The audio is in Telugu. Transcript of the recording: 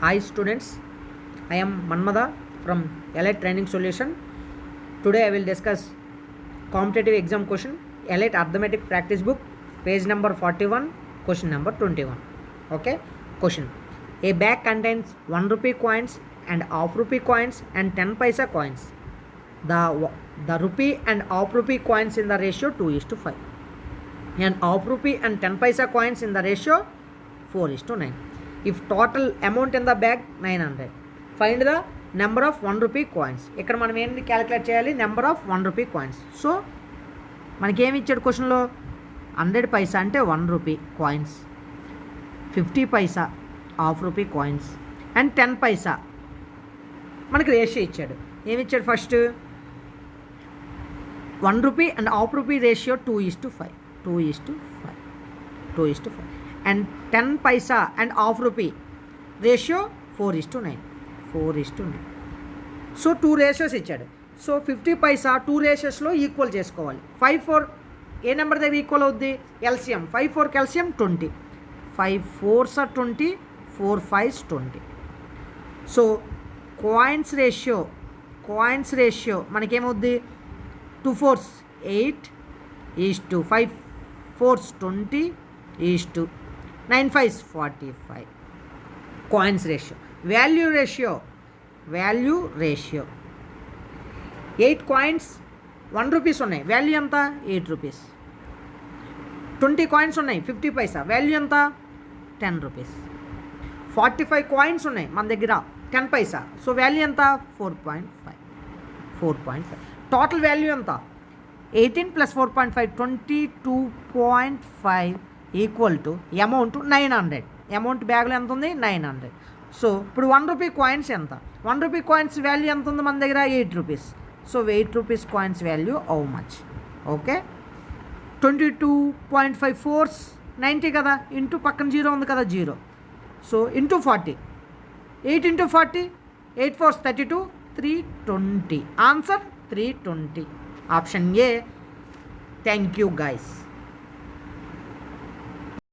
Hi students, I am Manmada from Elite Training Solution. Today I will discuss competitive exam question, Elite Arithmetic Practice Book, page number 41, question number 21. Okay, question. A bag contains 1 rupee coins and half rupee coins and 10 paisa coins. The rupee and half rupee coins in the ratio 2:5. And half rupee and 10 paisa coins in the ratio 4:9. If total amount in the bag 900, find the number of 1 rupee coins. ఇక్కడ మనం ఏంటి క్యాలిక్యులేట్ చేయాలి? Number of 1 rupee coins. So మనకేమి ఇచ్చాడు క్వశ్చన్లో? 100 పైసా అంటే 1 rupee coins, 50 Paisa half rupee coins and 10 పైసా మనకి రేషియో ఇచ్చాడు. ఏమి ఇచ్చాడు? First 1 rupee and half rupee ratio 2:5 and 10 Paisa and half rupee ratio 4:9. So 2 ratios ఇచ్చాడు. సో 50 పైసా 2 రేషియోస్లో ఈక్వల్ చేసుకోవాలి. 5 4 ఏ నెంబర్ దగ్గర ఈక్వల్ అవుద్ది? LCM. 5 4 LCM 20. 5 4s are 20, 4 5s 20. So coins ratio మనకేమవుద్ది? 2 4s 8:2, 5 4s 20:2, 9 5s 45. Coins ratio. Value ratio 8 coins 1 rupees ఉన్నాయి, వాల్యూ ఎంత? 8 రూపీస్. 20 కాయిన్స్ ఉన్నాయి 50 పైసా, వాల్యూ ఎంత? 10 రూపీస్. 45 కాయిన్స్ ఉన్నాయి మన దగ్గర 10 పైసా, సో వాల్యూ ఎంత? 4.5. టోటల్ వాల్యూ ఎంత? 18 + 4.5 22.5 ఈక్వల్ టు అమౌంట్ 900. అమౌంట్ బ్యాగ్లో ఎంత ఉంది? 900. సో ఇప్పుడు 1 రూపీ కాయిన్స్ ఎంత? 1 రూపీ కాయిన్స్ వాల్యూ ఎంత ఉంది మన దగ్గర? 8 rupees. So 8 rupees coins value how much? Okay, 22.5 4s 90 కదా, ఇంటూ పక్కన 0 ఉంది కదా, 0. So into 40, 8 × 40, 8 4s 32, 320. Answer 320. Option A. Thank you guys.